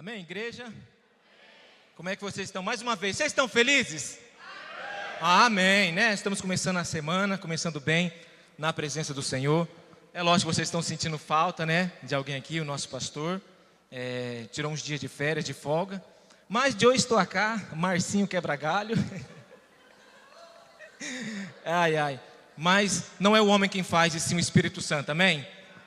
Amém, igreja? Como é que vocês estão? Mais uma vez, vocês estão felizes? Amém, né? Estamos começando a semana, começando bem na presença do Senhor. É lógico que vocês estão sentindo falta, né? De alguém aqui, o nosso pastor. Tirou uns dias de férias, de folga. Mas de hoje estou cá, Marcinho quebra-galho. Ai. Mas não é o homem quem faz, e sim o Espírito Santo, amém?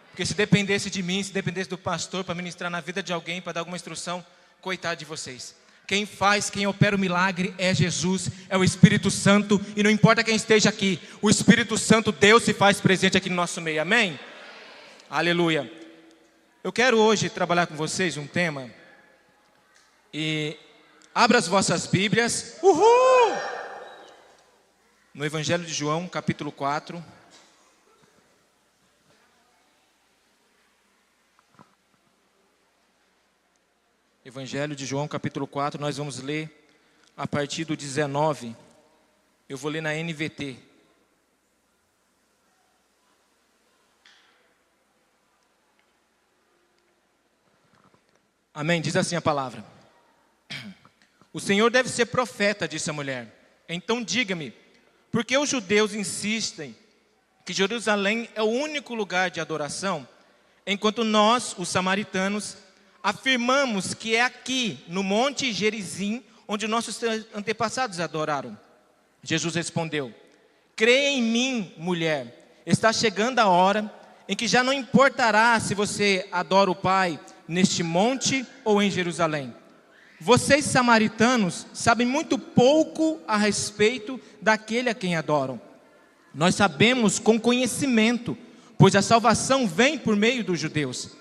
Porque se dependesse de mim, se dependesse do pastor para ministrar na vida de alguém, para dar alguma instrução, coitado de vocês. Quem faz, quem opera o milagre é Jesus, é o Espírito Santo. E não importa quem esteja aqui, o Espírito Santo, Deus se faz presente aqui no nosso meio, amém? Aleluia. Eu quero hoje trabalhar com vocês um tema. E abra as vossas Bíblias. Uhul! No Evangelho de João, capítulo 4. Evangelho de João, capítulo 4, nós vamos ler a partir do 19. Eu vou ler na NVT. Amém? Diz assim a palavra. O Senhor deve ser profeta, disse a mulher. Então diga-me, por que os judeus insistem que Jerusalém é o único lugar de adoração, enquanto nós, os samaritanos, afirmamos que é aqui, no Monte Gerizim, onde nossos antepassados adoraram? Jesus respondeu, creia em mim, mulher, está chegando a hora em que já não importará se você adora o Pai neste monte ou em Jerusalém. Vocês samaritanos sabem muito pouco a respeito daquele a quem adoram. Nós sabemos com conhecimento, pois a salvação vem por meio dos judeus.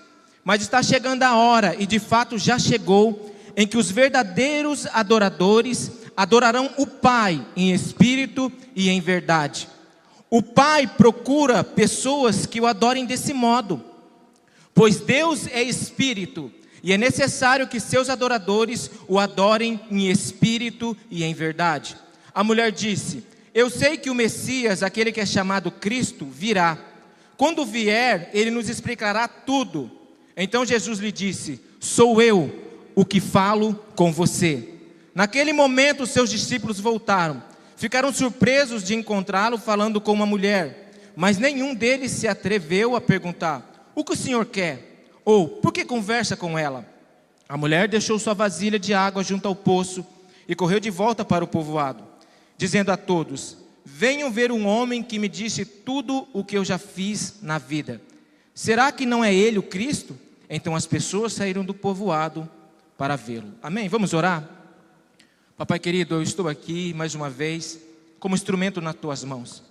Mas está chegando a hora, e de fato já chegou, em que os verdadeiros adoradores adorarão o Pai em espírito e em verdade. O Pai procura pessoas que o adorem desse modo, pois Deus é espírito, e é necessário que seus adoradores o adorem em espírito e em verdade. A mulher disse, eu sei que o Messias, aquele que é chamado Cristo, virá. Quando vier, ele nos explicará tudo. Então Jesus lhe disse, sou eu o que falo com você. Naquele momento os seus discípulos voltaram. Ficaram surpresos de encontrá-lo falando com uma mulher. Mas nenhum deles se atreveu a perguntar, o que o Senhor quer? Ou, por que conversa com ela? A mulher deixou sua vasilha de água junto ao poço e correu de volta para o povoado, dizendo a todos, venham ver um homem que me disse tudo o que eu já fiz na vida. Será que não é ele o Cristo? Então as pessoas saíram do povoado para vê-lo. Amém? Vamos orar? Papai querido, eu estou aqui mais uma vez como instrumento nas tuas mãos.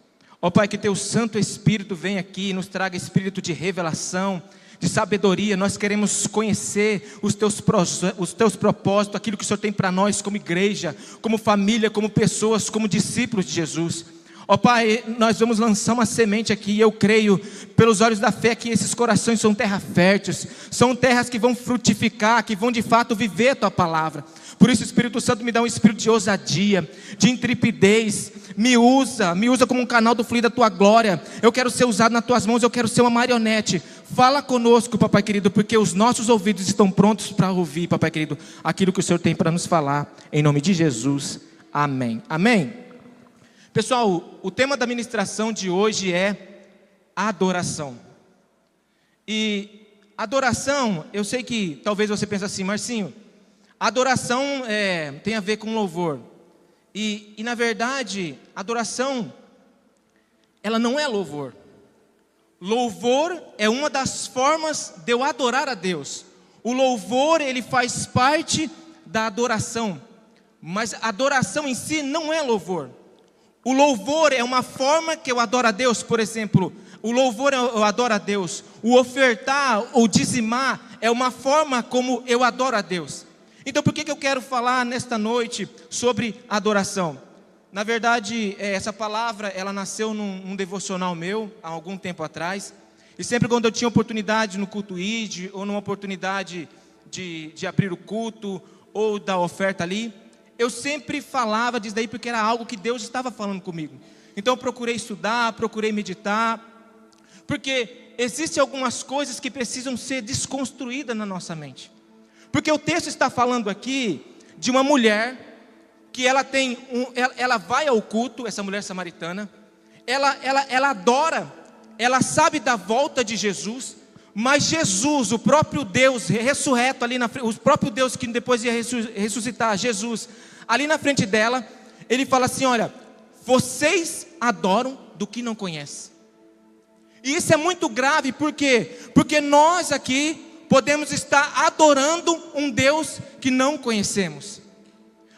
Ó Pai, que teu Santo Espírito venha aqui e nos traga espírito de revelação, de sabedoria. Nós queremos conhecer os teus propósitos, aquilo que o Senhor tem para nós como igreja, como família, como pessoas, como discípulos de Jesus. Ó Pai, nós vamos lançar uma semente aqui e eu creio pelos olhos da fé que esses corações são terras férteis, são terras que vão frutificar, que vão de fato viver a Tua palavra. Por isso o Espírito Santo me dá um espírito de ousadia, de intrepidez, me usa como um canal do fluir da Tua glória. Eu quero ser usado nas Tuas mãos, eu quero ser uma marionete. Fala conosco, Papai querido, porque os nossos ouvidos estão prontos para ouvir, Papai querido, aquilo que o Senhor tem para nos falar, em nome de Jesus, amém. Amém. Pessoal, o tema da ministração de hoje é adoração. E adoração, eu sei que talvez você pense assim, Marcinho, adoração tem a ver com louvor. E na verdade, adoração, ela não é louvor. Louvor é uma das formas de eu adorar a Deus. O louvor, ele faz parte da adoração. Mas a adoração em si não é louvor. O louvor é uma forma que eu adoro a Deus, por exemplo, o louvor eu adoro a Deus, o ofertar ou dizimar é uma forma como eu adoro a Deus. Então por que eu quero falar nesta noite sobre adoração? Na verdade, essa palavra, ela nasceu num devocional meu, há algum tempo atrás, e sempre quando eu tinha oportunidade no culto ID, ou numa oportunidade de abrir o culto, ou da oferta ali, eu sempre falava disso daí porque era algo que Deus estava falando comigo. Então eu procurei estudar, procurei meditar, porque existem algumas coisas que precisam ser desconstruídas na nossa mente. Porque o texto está falando aqui de uma mulher que ela vai ao culto, essa mulher samaritana, ela adora, ela sabe da volta de Jesus, mas Jesus, o próprio Deus ressurreto ali na frente, o próprio Deus que depois ia ressuscitar, Jesus, ali na frente dela, ele fala assim: olha, vocês adoram do que não conhecem. E isso é muito grave, por quê? Porque nós aqui podemos estar adorando um Deus que não conhecemos.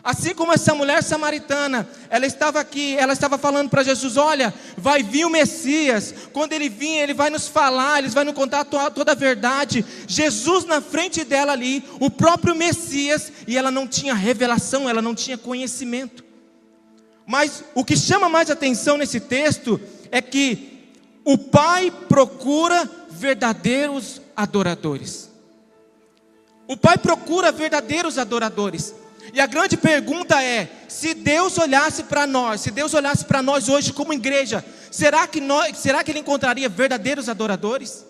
Assim como essa mulher samaritana, ela estava aqui, ela estava falando para Jesus: olha, vai vir o Messias, quando ele vir, ele vai nos falar, ele vai nos contar toda a verdade. Jesus na frente dela ali, o próprio Messias, e ela não tinha revelação, ela não tinha conhecimento. Mas o que chama mais atenção nesse texto é que o Pai procura verdadeiros adoradores. O Pai procura verdadeiros adoradores. E a grande pergunta é: se Deus olhasse para nós hoje como igreja, será que Ele encontraria verdadeiros adoradores?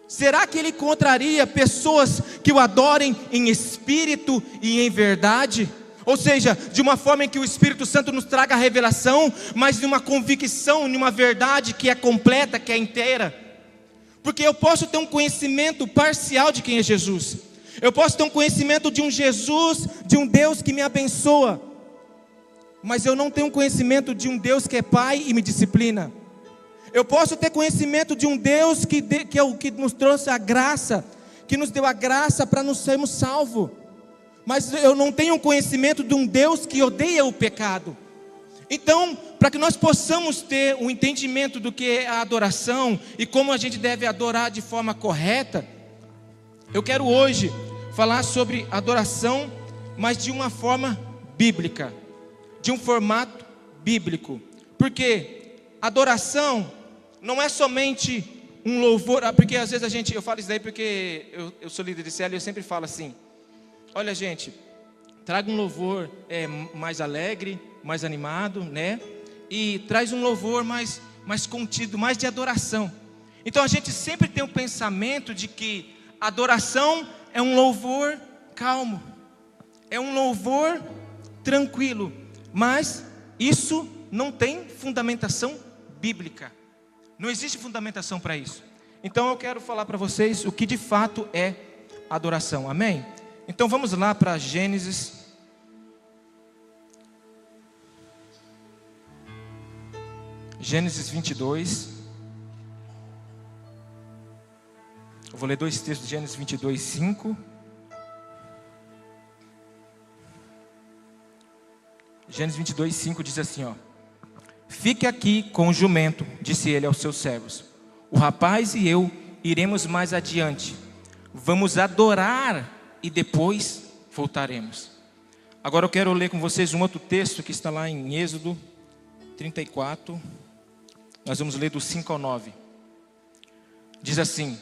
Será que Ele encontraria pessoas que o adorem em espírito e em verdade? Ou seja, de uma forma em que o Espírito Santo nos traga a revelação, mas de uma convicção, de uma verdade que é completa, que é inteira. Porque eu posso ter um conhecimento parcial de quem é Jesus. Eu posso ter um conhecimento de um Jesus, de um Deus que me abençoa, mas eu não tenho um conhecimento de um Deus que é Pai e me disciplina. Eu posso ter conhecimento de um Deus que nos trouxe a graça, que nos deu a graça para nos sermos salvos, mas eu não tenho um conhecimento de um Deus que odeia o pecado. Então, para que nós possamos ter um entendimento do que é a adoração e como a gente deve adorar de forma correta, eu quero hoje falar sobre adoração, mas de uma forma bíblica, de um formato bíblico. Porque adoração não é somente um louvor, porque às vezes eu falo isso daí porque eu sou líder de célula e eu sempre falo assim: olha, gente, traga um louvor mais alegre, mais animado, né? E traz um louvor mais contido, mais de adoração. Então a gente sempre tem o pensamento de que adoração é um louvor calmo, é um louvor tranquilo, mas isso não tem fundamentação bíblica. Não existe fundamentação para isso. Então eu quero falar para vocês o que de fato é adoração, amém? Então vamos lá para Gênesis. Gênesis 22. Eu vou ler dois textos de Gênesis 22, 5. Gênesis 22, 5 diz assim, ó: fique aqui com o jumento, disse ele aos seus servos. O rapaz e eu iremos mais adiante. Vamos adorar e depois voltaremos. Agora eu quero ler com vocês um outro texto que está lá em Êxodo 34. Nós vamos ler do 5 ao 9. Diz assim: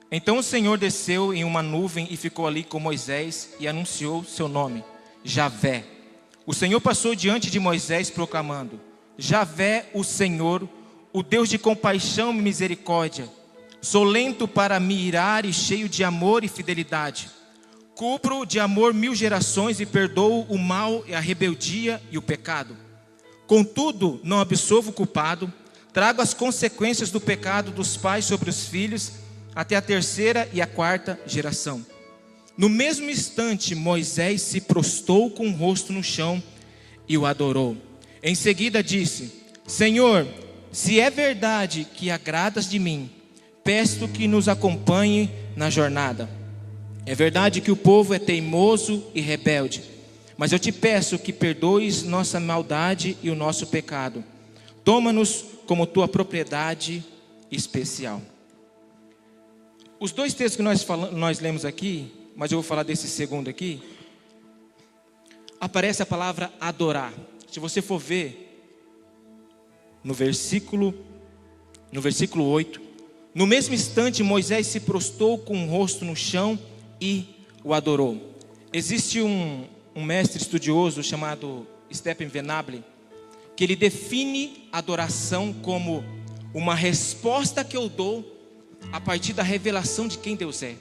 então o Senhor desceu em uma nuvem e ficou ali com Moisés e anunciou seu nome, Javé. O Senhor passou diante de Moisés proclamando: Javé, o Senhor, o Deus de compaixão e misericórdia, sou lento para me irar e cheio de amor e fidelidade. Cubro de amor 1000 gerações e perdoo o mal e a rebeldia e o pecado. Contudo, não absolvo o culpado, trago as consequências do pecado dos pais sobre os filhos, até a 3ª e a 4ª geração. No mesmo instante, Moisés se prostrou com o rosto no chão e o adorou. Em seguida disse: Senhor, se é verdade que agradas de mim, peço que nos acompanhe na jornada. É verdade que o povo é teimoso e rebelde, mas eu te peço que perdoes nossa maldade e o nosso pecado. Toma-nos como tua propriedade especial. Os dois textos que nós lemos aqui, mas eu vou falar desse segundo aqui, aparece a palavra adorar. Se você for ver no versículo 8, no mesmo instante Moisés se prostrou com o rosto no chão e o adorou. Existe um mestre estudioso chamado Stephen Venable, que ele define adoração como uma resposta que eu dou a partir da revelação de quem Deus é.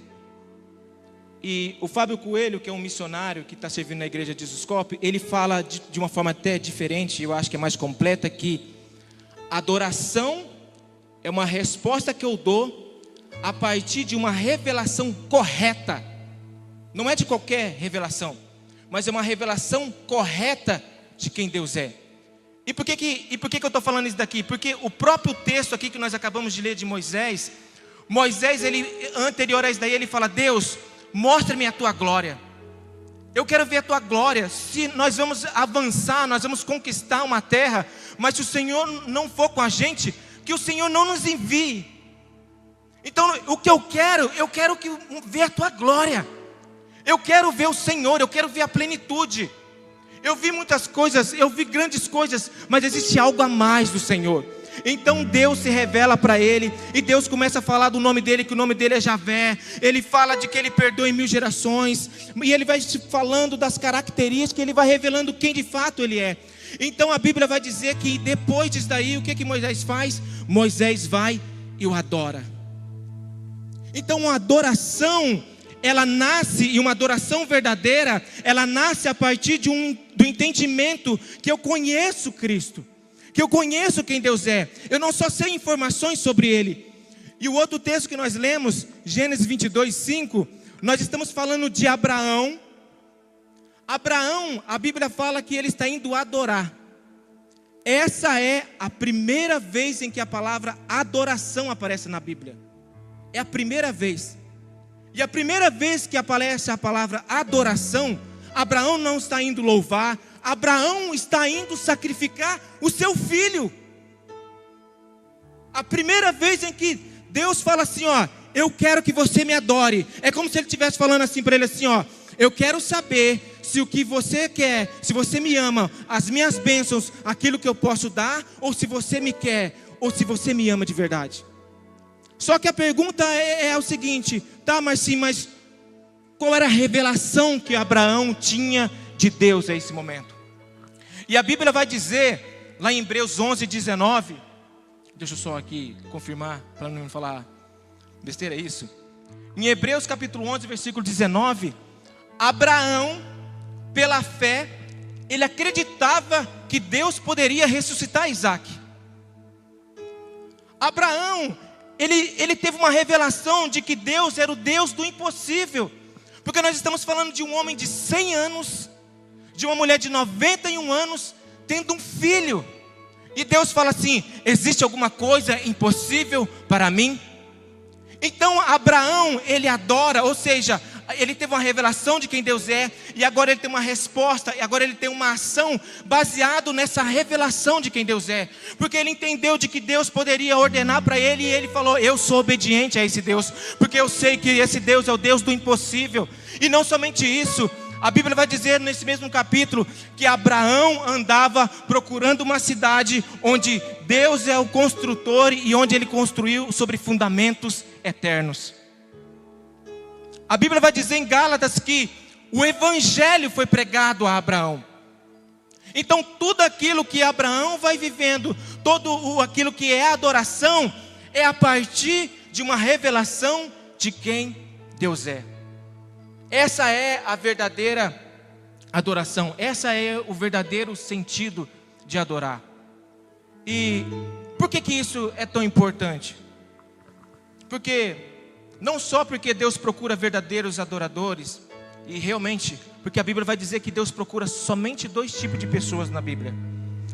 E o Fábio Coelho, que é um missionário que está servindo na igreja de Jesuscope, ele fala de uma forma até diferente, eu acho que é mais completa, que adoração é uma resposta que eu dou a partir de uma revelação correta. Não é de qualquer revelação, mas é uma revelação correta de quem Deus é. E por que eu estou falando isso daqui? Porque o próprio texto aqui que nós acabamos de ler de Moisés, ele, anterior a isso daí, ele fala: Deus, mostra-me a tua glória. Eu quero ver a tua glória. Se nós vamos avançar, nós vamos conquistar uma terra, mas se o Senhor não for com a gente, que o Senhor não nos envie. Então o que eu quero ver a tua glória. Eu quero ver o Senhor, eu quero ver a plenitude. Eu vi muitas coisas, eu vi grandes coisas, mas existe algo a mais do Senhor. Então Deus se revela para ele, e Deus começa a falar do nome dele, que o nome dele é Javé. Ele fala de que ele perdoa em 1000 gerações, e ele vai falando das características, ele vai revelando quem de fato ele é. Então a Bíblia vai dizer que depois disso daí, o que Moisés faz? Moisés vai e o adora. Então a adoração, ela nasce, e uma adoração verdadeira, ela nasce a partir do entendimento que eu conheço Cristo, que eu conheço quem Deus é. Eu não só sei informações sobre Ele. E o outro texto que nós lemos, Gênesis 22:5, nós estamos falando de Abraão. Abraão, a Bíblia fala que ele está indo adorar. Essa é a primeira vez em que a palavra adoração aparece na Bíblia. É a primeira vez. E a primeira vez que aparece a palavra adoração, Abraão não está indo louvar, Abraão está indo sacrificar o seu filho. A primeira vez em que Deus fala assim, ó, eu quero que você me adore. É como se ele estivesse falando assim para ele assim, ó, eu quero saber se o que você quer, se você me ama, as minhas bênçãos, aquilo que eu posso dar, ou se você me quer, ou se você me ama de verdade. Só que a pergunta é o seguinte, tá, mas qual era a revelação que Abraão tinha de Deus a esse momento? E a Bíblia vai dizer, lá em Hebreus 11:19, deixa eu só aqui confirmar, para não falar besteira, é isso? Em Hebreus capítulo 11, versículo 19, Abraão, pela fé, ele acreditava que Deus poderia ressuscitar Isaac. Abraão, ele teve uma revelação de que Deus era o Deus do impossível. Porque nós estamos falando de um homem de 100 anos, de uma mulher de 91 anos, tendo um filho. E Deus fala assim, existe alguma coisa impossível para mim? Então Abraão, ele adora, ou seja, ele teve uma revelação de quem Deus é, e agora ele tem uma resposta, e agora ele tem uma ação baseado nessa revelação de quem Deus é. Porque ele entendeu de que Deus poderia ordenar para ele, e ele falou, eu sou obediente a esse Deus, porque eu sei que esse Deus é o Deus do impossível. E não somente isso, a Bíblia vai dizer nesse mesmo capítulo, que Abraão andava procurando uma cidade onde Deus é o construtor, e onde ele construiu sobre fundamentos eternos. A Bíblia vai dizer em Gálatas que o Evangelho foi pregado a Abraão. Então tudo aquilo que Abraão vai vivendo, aquilo que é adoração, é a partir de uma revelação de quem Deus é. Essa é a verdadeira adoração, essa é o verdadeiro sentido de adorar. E por que isso é tão importante? Não só porque Deus procura verdadeiros adoradores, e realmente, porque a Bíblia vai dizer que Deus procura somente 2 tipos de pessoas na Bíblia.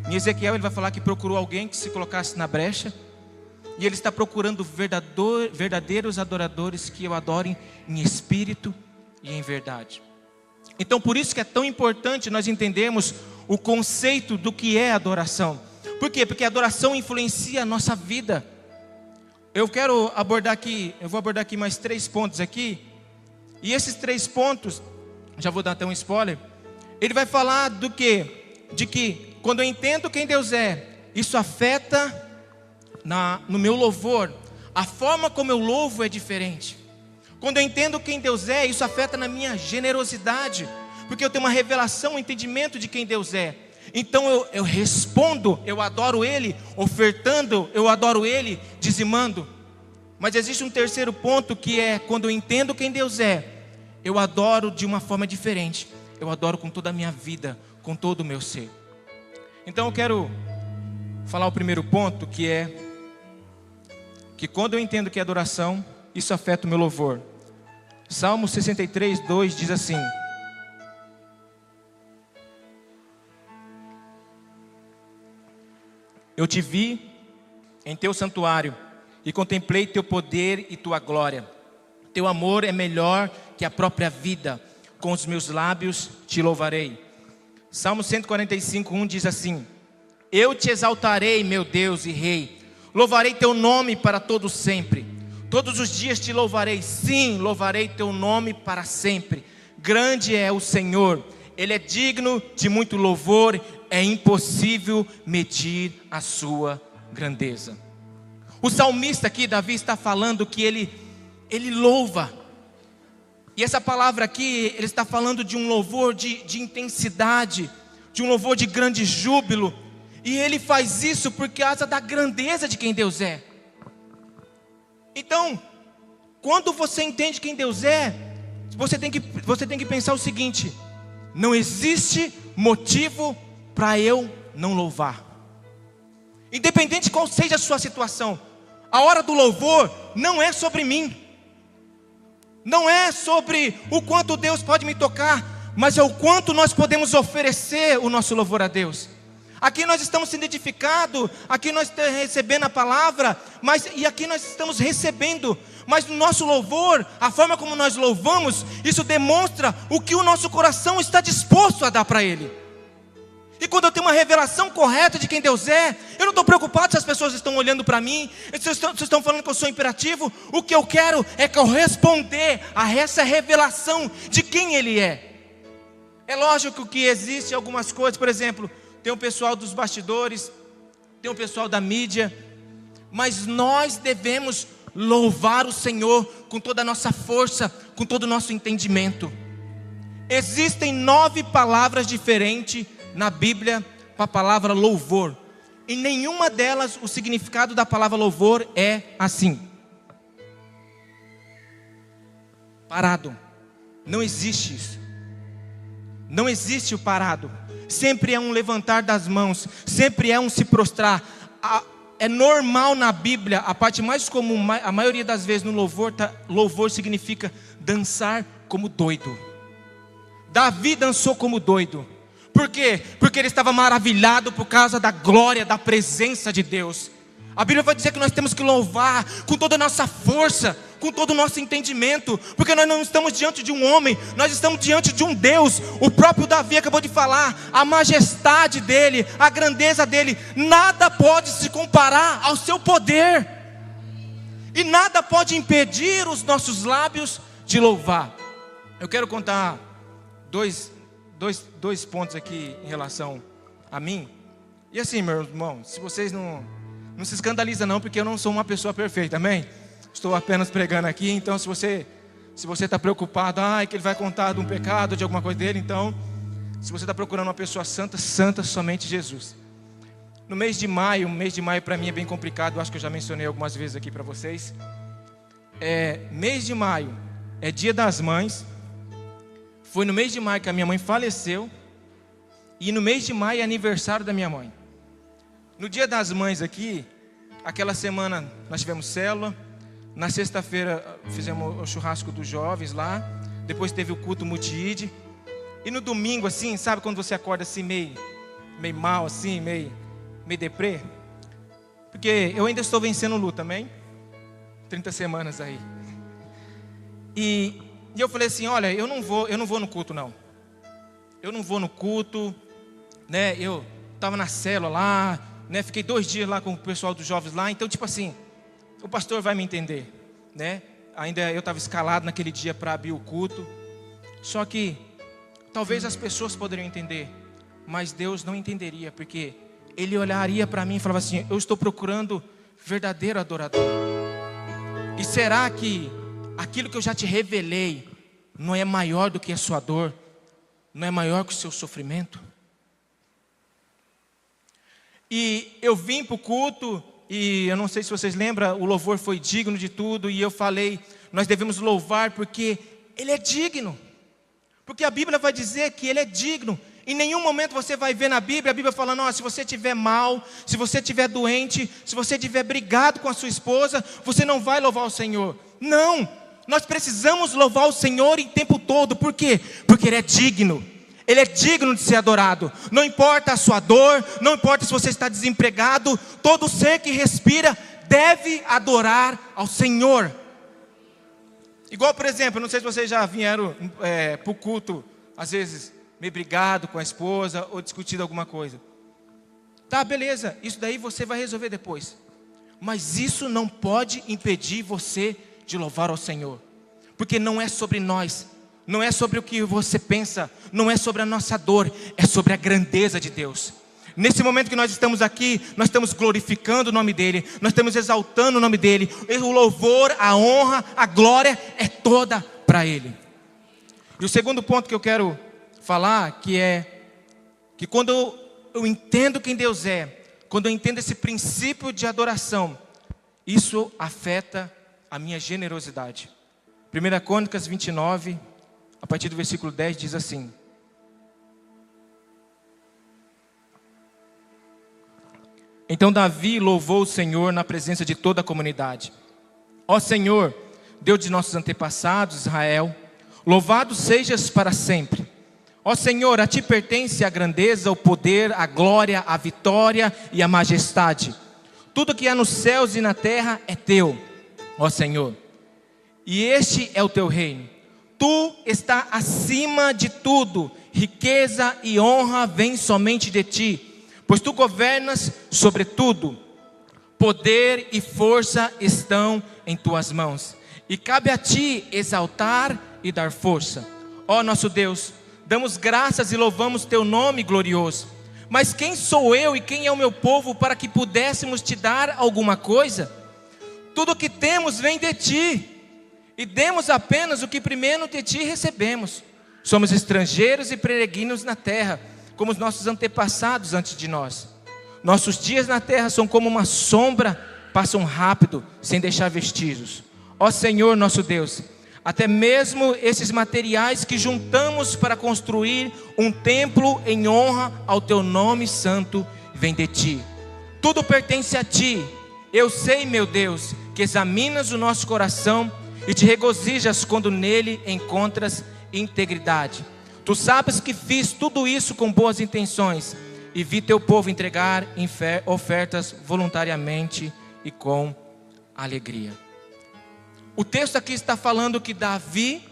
Em Ezequiel ele vai falar que procurou alguém que se colocasse na brecha, e ele está procurando verdadeiros adoradores que o adorem em espírito e em verdade. Então por isso que é tão importante nós entendermos o conceito do que é adoração. Por quê? Porque a adoração influencia a nossa vida. Eu vou abordar aqui mais 3 pontos aqui. E esses 3 pontos, já vou dar até um spoiler. Ele vai falar do quê? De que quando eu entendo quem Deus é, isso afeta no meu louvor. A forma como eu louvo é diferente. Quando eu entendo quem Deus é, isso afeta na minha generosidade. Porque eu tenho uma revelação, um entendimento de quem Deus é. Então eu respondo, eu adoro Ele, ofertando, eu adoro Ele, dizimando. Mas existe um terceiro ponto que é, quando eu entendo quem Deus é, eu adoro de uma forma diferente. Eu adoro com toda a minha vida, com todo o meu ser. Então eu quero falar o primeiro ponto, que é que quando eu entendo que é adoração, isso afeta o meu louvor. Salmo 63, 2 diz assim: eu te vi em teu santuário e contemplei teu poder e tua glória. Teu amor é melhor que a própria vida. Com os meus lábios te louvarei. Salmo 145, 1 diz assim: eu te exaltarei, meu Deus e Rei. Louvarei teu nome para todo sempre. Todos os dias te louvarei. Sim, louvarei teu nome para sempre. Grande é o Senhor. Ele é digno de muito louvor. É impossível medir a sua grandeza. O salmista aqui, Davi, está falando que ele louva. E essa palavra aqui, ele está falando de um louvor de intensidade, de um louvor de grande júbilo. E ele faz isso por causa da grandeza de quem Deus é. Então, quando você entende quem Deus é, você tem que pensar o seguinte: não existe motivo para eu não louvar. Independente qual seja a sua situação, a hora do louvor não é sobre mim. Não é sobre o quanto Deus pode me tocar, mas é o quanto nós podemos oferecer o nosso louvor a Deus. Aqui nós estamos sendo edificados, aqui nós estamos recebendo a palavra, e aqui nós estamos recebendo, mas no nosso louvor, a forma como nós louvamos, isso demonstra o que o nosso coração está disposto a dar para Ele. E quando eu tenho uma revelação correta de quem Deus é, eu não estou preocupado se as pessoas estão olhando para mim, se estão falando que eu sou imperativo. O que eu quero é corresponder a essa revelação de quem Ele é. É lógico que existe algumas coisas, por exemplo, tem o pessoal dos bastidores, tem o pessoal da mídia, mas nós devemos louvar o Senhor com toda a nossa força, com todo o nosso entendimento. Existem 9 palavras diferentes na Bíblia para a palavra louvor. Em nenhuma delas o significado da palavra louvor é assim: parado. Não existe isso. Não existe o parado. Sempre é um levantar das mãos, sempre é um se prostrar. É normal na Bíblia, a parte mais comum, a maioria das vezes no louvor, louvor significa dançar como doido. Davi dançou como doido. Por quê? Porque ele estava maravilhado por causa da glória, da presença de Deus. A Bíblia vai dizer que nós temos que louvar com toda a nossa força, com todo o nosso entendimento, porque nós não estamos diante de um homem, nós estamos diante de um Deus. O próprio Davi acabou de falar, a majestade dele, a grandeza dele, nada pode se comparar ao seu poder, e nada pode impedir os nossos lábios de louvar. Eu quero contar dois pontos aqui em relação a mim. E assim, meus irmãos, se vocês não se escandalizam não, porque eu não sou uma pessoa perfeita, amém? Estou apenas pregando aqui, então se você está preocupado, que ele vai contar de um pecado, de alguma coisa dele, então, se você está procurando uma pessoa santa, santa somente Jesus. No mês de maio para mim é bem complicado, eu acho que eu já mencionei algumas vezes aqui para vocês. Mês de maio é dia das mães. Foi no mês de maio que a minha mãe faleceu, e no mês de maio é aniversário da minha mãe. No dia das mães aqui, aquela semana nós tivemos célula, na sexta-feira fizemos o churrasco dos jovens lá, depois teve o culto multi-id, e no domingo assim, sabe quando você acorda assim meio mal assim, meio deprê? Porque eu ainda estou vencendo o luto também, 30 semanas aí. E eu falei assim, olha, eu não vou no culto não. Eu não vou no culto, né? Eu estava na célula lá, né? Fiquei 2 dias lá com o pessoal dos jovens lá. Então tipo assim, o pastor vai me entender, né? Ainda eu estava escalado naquele dia para abrir o culto. Só que talvez as pessoas poderiam entender, mas Deus não entenderia, porque Ele olharia para mim e falava assim, eu estou procurando verdadeiro adorador. E será que aquilo que eu já te revelei não é maior do que a sua dor? Não é maior que o seu sofrimento? E eu vim para o culto, e eu não sei se vocês lembram, o louvor foi digno de tudo, e eu falei, nós devemos louvar porque Ele é digno. Porque a Bíblia vai dizer que Ele é digno. Em nenhum momento você vai ver na Bíblia, a Bíblia falando, se você estiver mal, se você estiver doente, se você estiver brigado com a sua esposa, você não vai louvar o Senhor. Não, nós precisamos louvar o Senhor em tempo todo. Por quê? Porque Ele é digno. Ele é digno de ser adorado. Não importa a sua dor, não importa se você está desempregado, todo ser que respira deve adorar ao Senhor. Igual, por exemplo, não sei se vocês já vieram para o culto, às vezes meio brigado com a esposa ou discutido alguma coisa. Tá, beleza, isso daí você vai resolver depois. Mas isso não pode impedir você de louvar ao Senhor. Porque não é sobre nós, não é sobre o que você pensa, não é sobre a nossa dor, é sobre a grandeza de Deus. Nesse momento que nós estamos aqui, nós estamos glorificando o nome dEle, nós estamos exaltando o nome dEle. O louvor, a honra, a glória é toda para Ele. E o segundo ponto que eu quero falar, que é que quando eu entendo quem Deus é, quando eu entendo esse princípio de adoração, isso afeta a minha generosidade. 1 Crônicas 29, a partir do versículo 10, diz assim: Então Davi louvou o Senhor na presença de toda a comunidade. Ó Senhor, Deus de nossos antepassados, Israel, louvado sejas para sempre. Ó Senhor, a Ti pertence a grandeza, o poder, a glória, a vitória e a majestade. Tudo que há nos céus e na terra é Teu, ó Senhor. E este é o Teu reino. Tu está acima de tudo. Riqueza e honra vêm somente de Ti, pois Tu governas sobre tudo. Poder e força estão em Tuas mãos. E cabe a Ti exaltar e dar força. Ó nosso Deus, damos graças e louvamos Teu nome glorioso. Mas quem sou eu e quem é o meu povo para que pudéssemos Te dar alguma coisa? Tudo o que temos vem de Ti, e demos apenas o que primeiro de Ti recebemos. Somos estrangeiros e peregrinos na terra, como os nossos antepassados antes de nós. Nossos dias na terra são como uma sombra, passam rápido, sem deixar vestígios. Ó Senhor nosso Deus, até mesmo esses materiais que juntamos para construir um templo em honra ao Teu nome santo, vem de Ti. Tudo pertence a Ti. Eu sei, meu Deus, que examinas o nosso coração e Te regozijas quando nele encontras integridade. Tu sabes que fiz tudo isso com boas intenções e vi Teu povo entregar ofertas voluntariamente e com alegria. O texto aqui está falando que Davi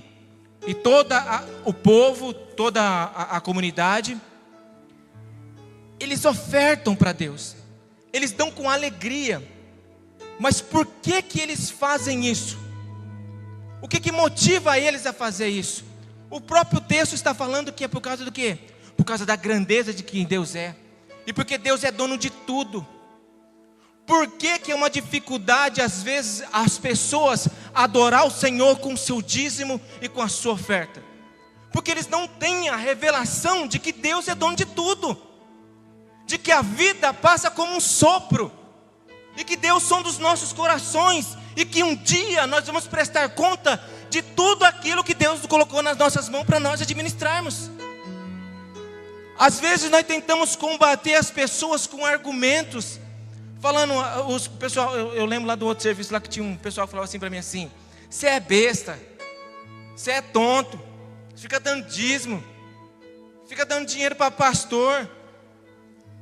e todo o povo, toda a comunidade, eles ofertam para Deus, eles dão com alegria. Mas por que que eles fazem isso? O que que motiva eles a fazer isso? O próprio texto está falando que é por causa do quê? Por causa da grandeza de quem Deus é, e porque Deus é dono de tudo. Por que que é uma dificuldade às vezes as pessoas adorar o Senhor com o seu dízimo e com a sua oferta? Porque eles não têm a revelação de que Deus é dono de tudo, de que a vida passa como um sopro, e que Deus sonda os nossos corações, e que um dia nós vamos prestar conta de tudo aquilo que Deus colocou nas nossas mãos para nós administrarmos. Às vezes nós tentamos combater as pessoas com argumentos, falando, pessoal, eu lembro lá do outro serviço lá que tinha um pessoal que falava assim para mim assim: você é besta, você é tonto, fica dando dízimo, fica dando dinheiro para pastor.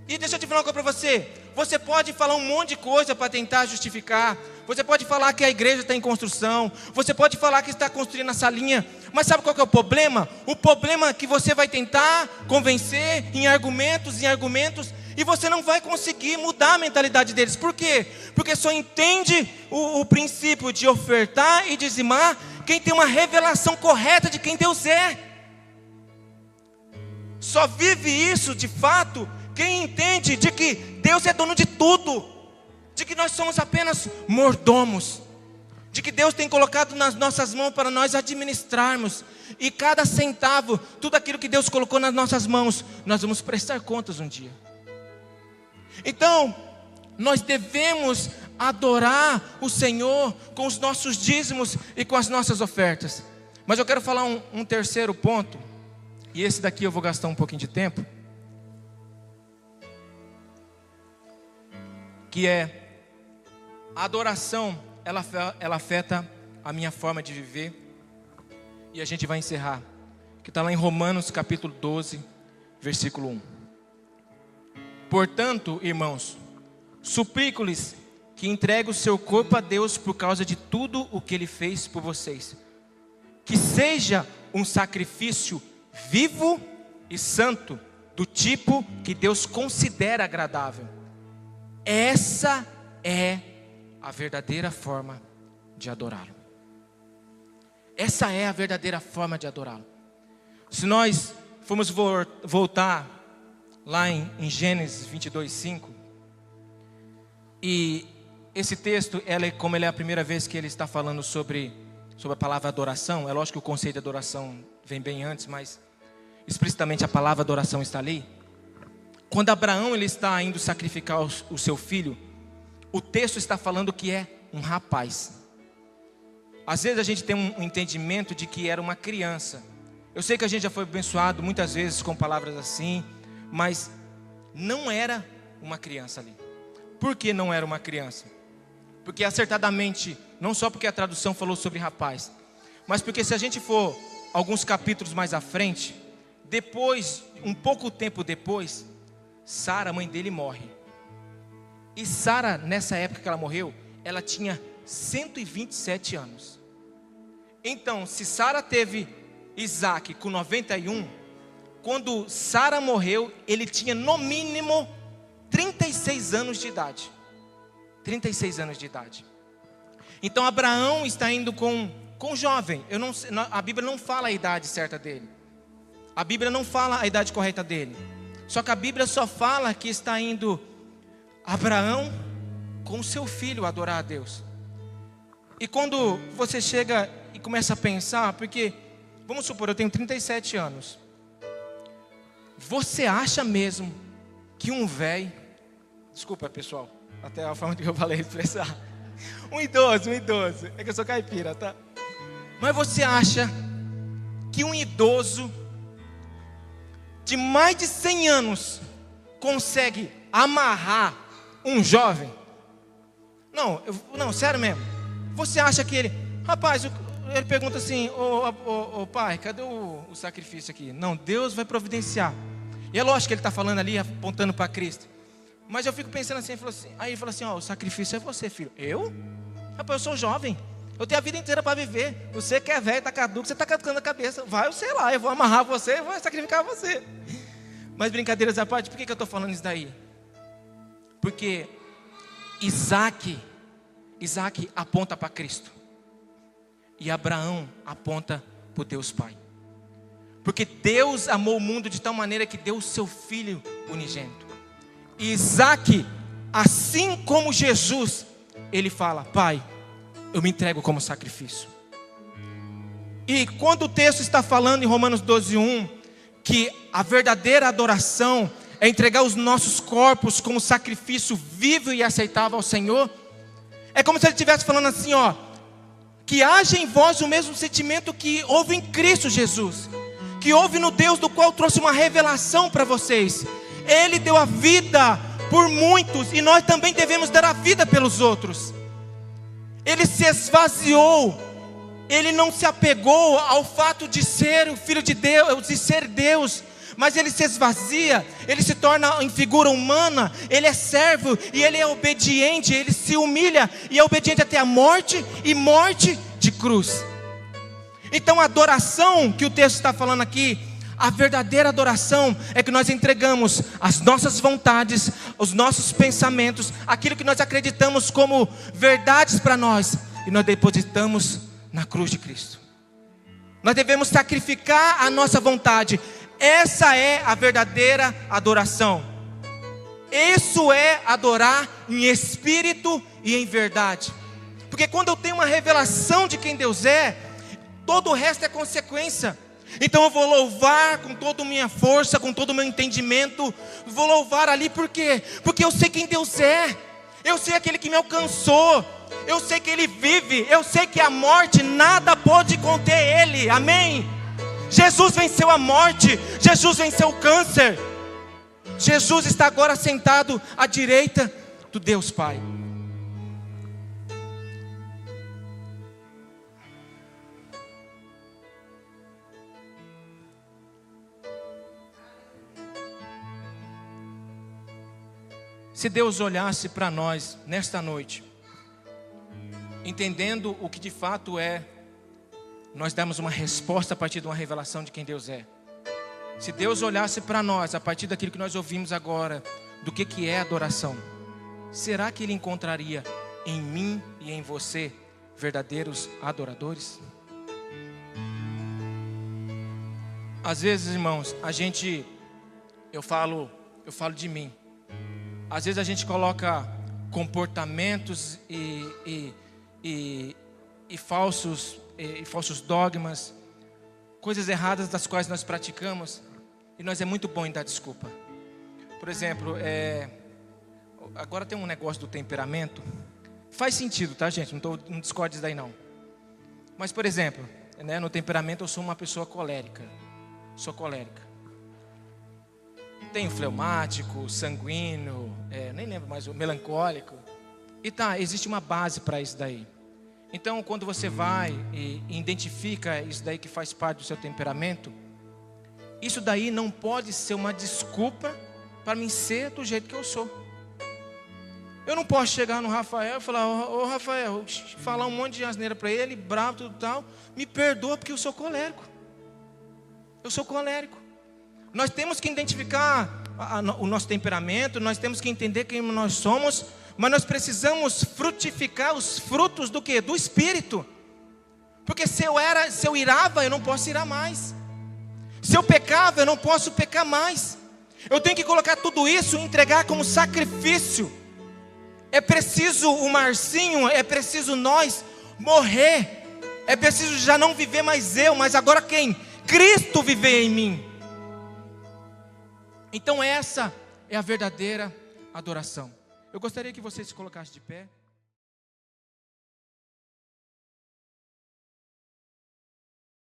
E deixa eu te falar uma coisa para você. Você pode falar um monte de coisa para tentar justificar. Você pode falar que a igreja está em construção. Você pode falar que está construindo a salinha. Mas sabe qual que é o problema? O problema é que você vai tentar convencer em argumentos, e você não vai conseguir mudar a mentalidade deles. Por quê? Porque só entende o princípio de ofertar e dizimar quem tem uma revelação correta de quem Deus é. Só vive isso de fato quem entende de que Deus é dono de tudo, de que nós somos apenas mordomos, de que Deus tem colocado nas nossas mãos para nós administrarmos, e cada centavo, tudo aquilo que Deus colocou nas nossas mãos, nós vamos prestar contas um dia. Então, nós devemos adorar o Senhor com os nossos dízimos e com as nossas ofertas. Mas eu quero falar um terceiro ponto, e esse daqui eu vou gastar um pouquinho de tempo, que é a adoração, ela afeta a minha forma de viver, e a gente vai encerrar, que está lá em Romanos capítulo 12, versículo 1. Portanto, irmãos, suplico-lhes que entreguem o seu corpo a Deus por causa de tudo o que Ele fez por vocês. Que seja um sacrifício vivo e santo, do tipo que Deus considera agradável. Essa é a verdadeira forma de adorá-lo. Essa é a verdadeira forma de adorá-lo. Se nós formos voltar lá em Gênesis 22:5, e esse texto, como ele é a primeira vez que ele está falando sobre a palavra adoração, é lógico que o conceito de adoração vem bem antes, mas explicitamente a palavra adoração está ali. Quando Abraão ele está indo sacrificar o seu filho, o texto está falando que é um rapaz. Às vezes a gente tem um entendimento de que era uma criança. Eu sei que a gente já foi abençoado muitas vezes com palavras assim, mas não era uma criança ali. Por que não era uma criança? Porque acertadamente, não só porque a tradução falou sobre rapaz, mas porque se a gente for alguns capítulos mais à frente, depois, um pouco tempo depois, Sara, mãe dele, morre. E Sara, nessa época que ela morreu, ela tinha 127 anos. Então, se Sara teve Isaac com 91, quando Sara morreu, ele tinha no mínimo 36 anos de idade. 36 anos de idade. Então Abraão está indo com jovem. A Bíblia não fala a idade certa dele. A Bíblia não fala a idade correta dele. Só que a Bíblia só fala que está indo Abraão com seu filho adorar a Deus. E quando você chega e começa a pensar, porque, vamos supor, eu tenho 37 anos. Você acha mesmo que um velho, desculpa pessoal, até a forma que eu falei expressar, um idoso, é que eu sou caipira, tá? Mas você acha que um idoso de mais de 100 anos consegue amarrar um jovem? Não, sério mesmo. Você acha que ele, rapaz, ele pergunta assim, ô pai, cadê o sacrifício aqui? Não, Deus vai providenciar. E é lógico que ele está falando ali, apontando para Cristo. Mas eu fico pensando assim, aí ele fala assim, o sacrifício é você, filho. Eu? Rapaz, eu sou jovem. Eu tenho a vida inteira para viver. Você que é velho, está caduco, você está catando a cabeça. Vai, eu sei lá, eu vou amarrar você, eu vou sacrificar você. Mas brincadeiras à parte, por que eu estou falando isso daí? Porque Isaac aponta para Cristo. E Abraão aponta para o Deus Pai. Porque Deus amou o mundo de tal maneira que deu o seu Filho unigênito. E Isaac, assim como Jesus, ele fala, Pai, eu me entrego como sacrifício. E quando o texto está falando em Romanos 12:1, que a verdadeira adoração é entregar os nossos corpos como sacrifício vivo e aceitável ao Senhor, é como se ele estivesse falando assim, que haja em vós o mesmo sentimento que houve em Cristo Jesus, que houve no Deus do qual trouxe uma revelação para vocês. Ele deu a vida por muitos e nós também devemos dar a vida pelos outros. Ele se esvaziou, ele não se apegou ao fato de ser o Filho de Deus, de ser Deus, mas ele se esvazia, ele se torna em figura humana, ele é servo e ele é obediente, ele se humilha e é obediente até a morte e morte de cruz. Então a adoração que o texto está falando aqui, a verdadeira adoração é que nós entregamos as nossas vontades, os nossos pensamentos, aquilo que nós acreditamos como verdades para nós, e nós depositamos na cruz de Cristo. Nós devemos sacrificar a nossa vontade. Essa é a verdadeira adoração. Isso é adorar em espírito e em verdade. Porque quando eu tenho uma revelação de quem Deus é, todo o resto é consequência. Então eu vou louvar com toda a minha força, com todo o meu entendimento. Vou louvar ali por quê? Porque eu sei quem Deus é. Eu sei aquele que me alcançou. eu sei que Ele vive, eu sei que a morte nada pode conter Ele, amém? Jesus venceu a morte, Jesus venceu o câncer, Jesus está agora sentado à direita do Deus Pai. Se Deus olhasse para nós nesta noite, entendendo o que de fato é, nós damos uma resposta a partir de uma revelação de quem Deus é. Se Deus olhasse para nós a partir daquilo que nós ouvimos agora, do que é adoração, será que Ele encontraria em mim e em você verdadeiros adoradores? Às vezes, irmãos, eu falo de mim. Às vezes a gente coloca comportamentos e falsos dogmas, coisas erradas das quais nós praticamos, e nós é muito bom em dar desculpa. Por exemplo, agora tem um negócio do temperamento, faz sentido, tá, gente? Não discorde disso daí não. Mas, por exemplo, no temperamento eu sou uma pessoa colérica, sou colérica. Tenho fleumático, sanguíneo, nem lembro mais, melancólico. E existe uma base para isso daí. Então, quando você vai e identifica isso daí que faz parte do seu temperamento, isso daí não pode ser uma desculpa para mim ser do jeito que eu sou. Eu não posso chegar no Rafael e falar: ô Rafael, falar um monte de asneira para ele, bravo, tudo tal, me perdoa porque eu sou colérico. Eu sou colérico. Nós temos que identificar o nosso temperamento, nós temos que entender quem nós somos, mas nós precisamos frutificar os frutos do quê? Do Espírito. Porque se eu irava, eu não posso irar mais. Se eu pecava, eu não posso pecar mais. Eu tenho que colocar tudo isso e entregar como sacrifício. É preciso o Marcinho, é preciso nós morrer. É preciso já não viver mais eu, mas agora quem? Cristo viver em mim. Então essa é a verdadeira adoração. Eu gostaria que você se colocasse de pé.